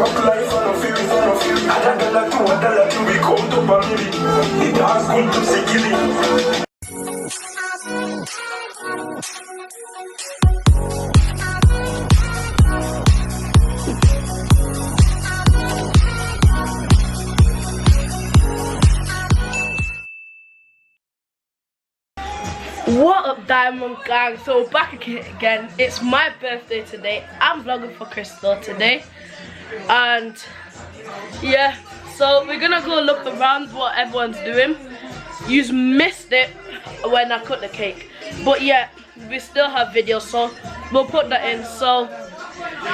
What up, Diamond Gang? So back again. It's my birthday today. I'm vlogging for Crystal today, and yeah, so we're gonna go look around what everyone's doing. You missed it when I cut the cake, but yeah, we still have videos, so we'll put that in. So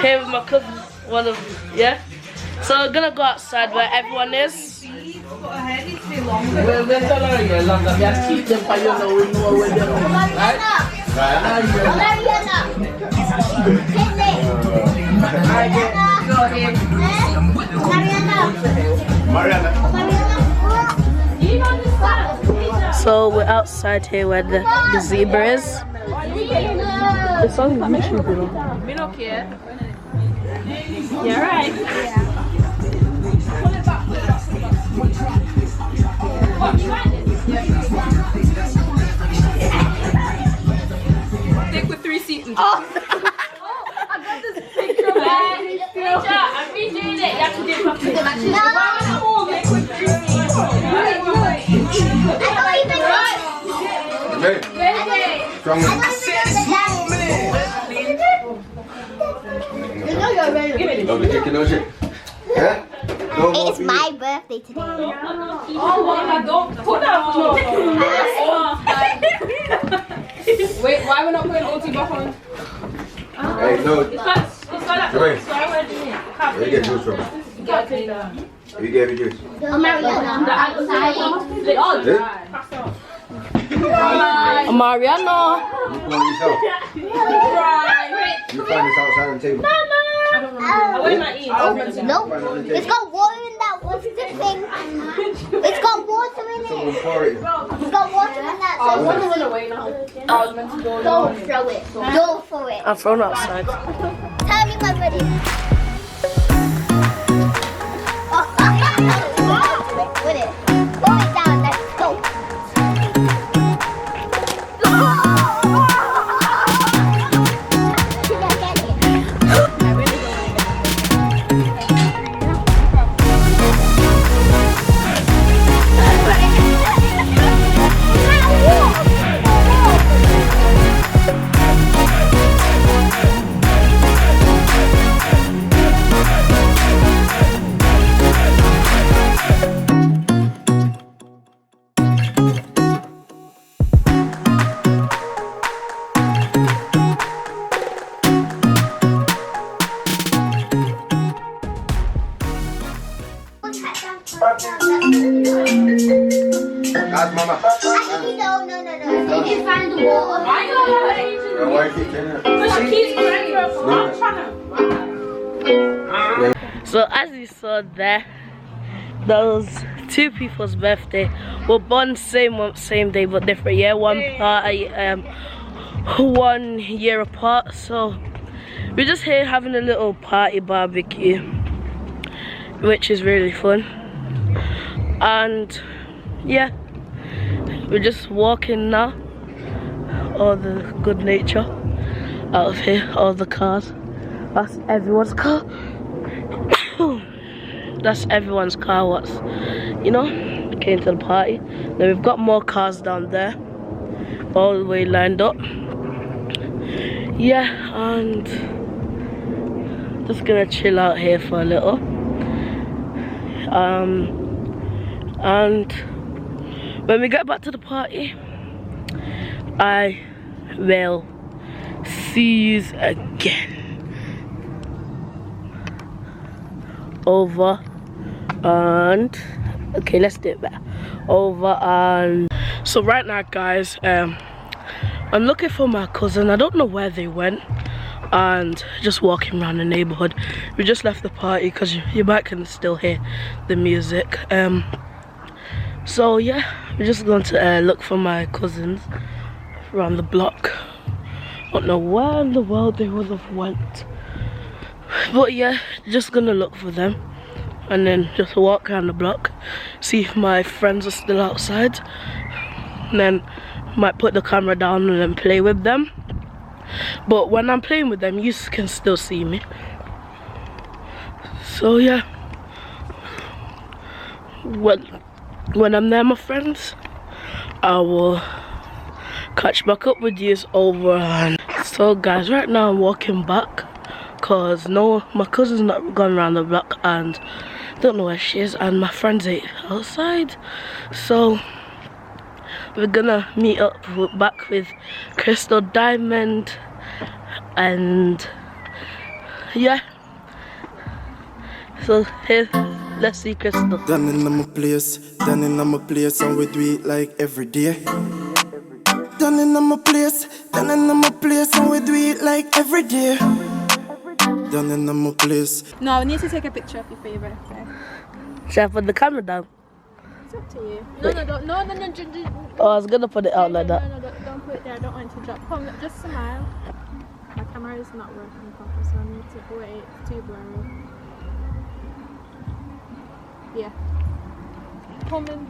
here with my cousin, one of yeah. So we're gonna go outside where everyone is. So we're outside here where the zebra is. It's on YouTube, you know. Me don't care. You're right. Stick with 3 seats. Oh. I got this picture. I'm redoing it. You have to do it properly. Stick with 3 seats. It's my birthday today. Oh my God! Put that on. Wait, why we're not putting OT back on? Hey, no. It's like where you get juice from? You gave me juice. Mariana. They all dry. Mariana. You pour yourself. You find this outside on the table. No, it's got water in that. What's the thing? It's got water in it. Someone pour it. It's got water in that. So I went away now. I was meant to go. don't throw it. Don't throw it. I'm thrown outside. Tell me when ready. With it. Pull it down. Let's go. Ask mama. No. You can find the water. Why you keep doing it? So as you saw there, those 2 people's birthday were born same month, same day, but different year. One 1 year apart. So we're just here having a little party barbecue, which is really fun. And yeah, we're just walking now. All the good nature out of here, all the cars. That's everyone's car. That's everyone's car, what's, you know, came to the party. Then we've got more cars down there, all the way lined up. Yeah, and just gonna chill out here for a little. And when we get back to the party, I will see you again. Over and okay, let's do it better. Over and so right now, guys, I'm looking for my cousin. I don't know where they went, and just walking around the neighborhood. We just left the party because you might can still hear the music. So yeah, we're just going to look for my cousins around the block. I don't know where in the world they would have went. But yeah, just gonna look for them and then just walk around the block, see if my friends are still outside, and then might put the camera down and then play with them. But when I'm playing with them, you can still see me. So yeah, when I'm there, my friends, I will catch back up with you over. And so guys, right now I'm walking back because my cousin's not gone around the block and don't know where she is, and my friends ain't outside. So we're gonna meet up back with Crystal Diamond, and yeah, so here, let's see Crystal. Done in my place, and we do it like every day. Done in my place, and we do it like every day. Done in my place. No, I need to take a picture of your favorite. Should I put the camera down? It's up to you. No, don't. No. Oh, I was gonna put it out like that. No, don't put it there. I don't want it to drop. Come, just smile. My camera is not working properly, so I need to wait. It's too blurry. Yeah. Come in.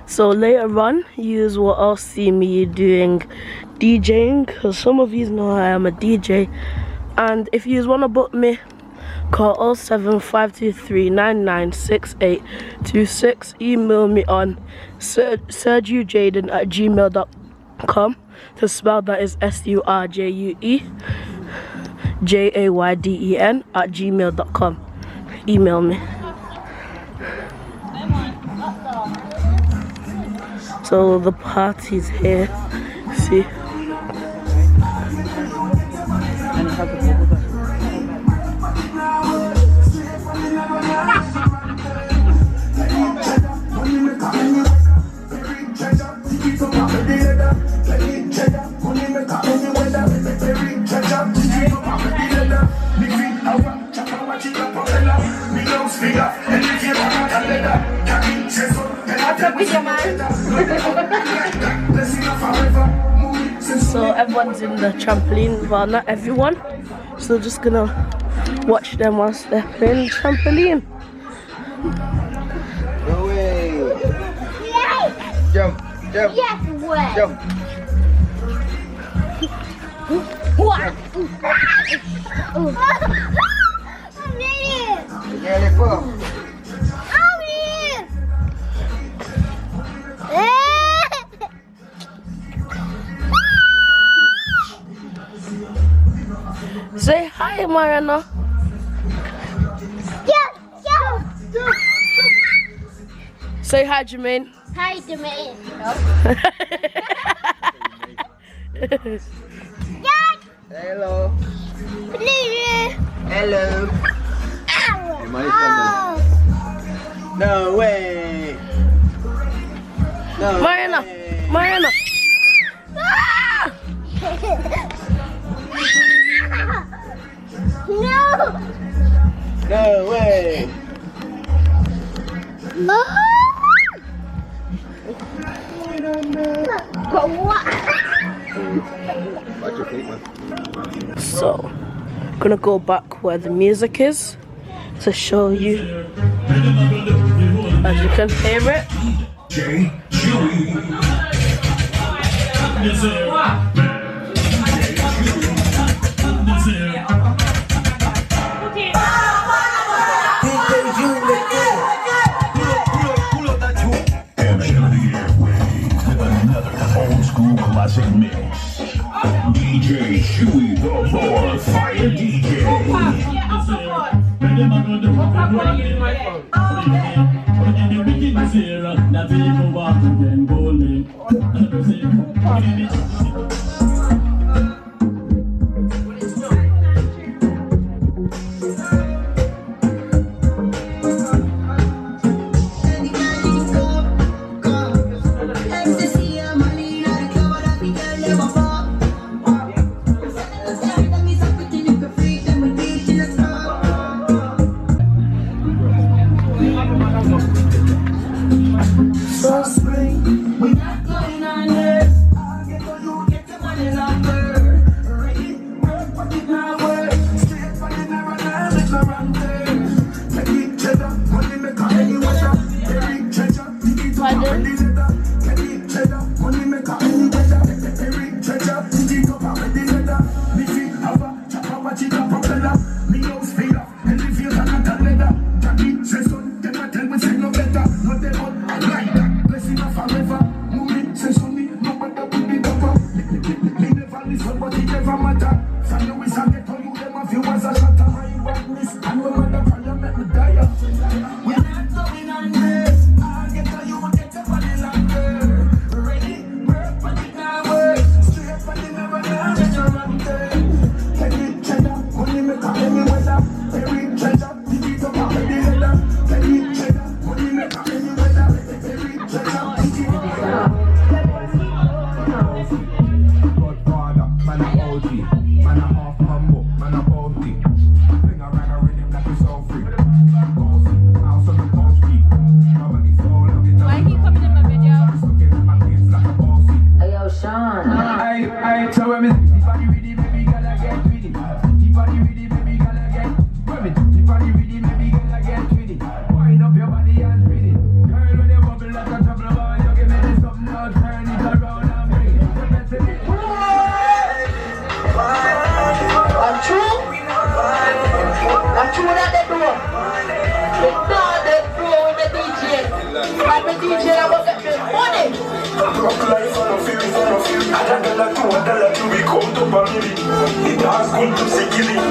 So later on, you will all see me doing DJing, because some of you know I am a DJ. And if you want to book me, call 07523996826. Email me on sergiujaden@gmail.com. To spell that is SURJUEJAYDEN@gmail.com. Email me. So the party's here. See. So everyone's in the trampoline, well not everyone, so just gonna watch them whilst they're playing trampoline. No way! Jump! Yes, way. Jump! What? Nearly full. Say hi, Mariana. Yeah. Say hi, Jermaine. Hi, Jermaine. Hello. Hello. No way. No Mariana. way. Mariana. No. No way. Watch your feet, man. So, gonna go back where the music is to show you, as you can hear it. Classic mix. DJ Chewy, the more fire DJ. We not going under. I'll get to you, get the money longer. Ready, work, but it not work. Straight for the narrow, now it's not run there. Take it, cheddar, money make a any weather. Every treasure, dig it up and the leather. Take it, cheddar, money make a any weather. Every treasure, dig it up and the leather. Me feel have a chop up a chick up a fella. Me house feel up, and the field and not a leather. Jackie, say son, them a tell me say no better. No they but I like that, blessing of forever. Moving, say son, me no matter with the cover. Me never listen, but it never matter. From you is a get on you, them a few as a shatter. My badness, and no matter fire make me die. We're not going under. I'll get on you, get the money longer. Ready, work, but it not work. Straight for the never now, it's a run there. Take it, cheddar, money make a any weather. Every treasure, dig it up and the leather. Take it, cheddar, money make a any weather. Every treasure, dig it up. Godfather, man a OG, man a half humble, man a bounty. Bring a rag a rhythm like it's all free. Bossy, house on the coast street. Nobody so long it. Why he coming in my video? It's looking at my kids like a bossy. Hey yo, Sean. I tell him it's the body with it, baby, gotta get with it. The body with it, baby, gotta get with it. The body with it, baby, gotta get with it. Wind up your body and spin it. Girl, when you bubble like a trouble boy, you give me this something, now turn it around and bring it. The best in it. I'm true. I'm true that they do. They know they do with the DJ. Like the DJ, I will get the money. Rock life on a feel, on a feel. $1, $2, $2, we come to family. It has good to see killing.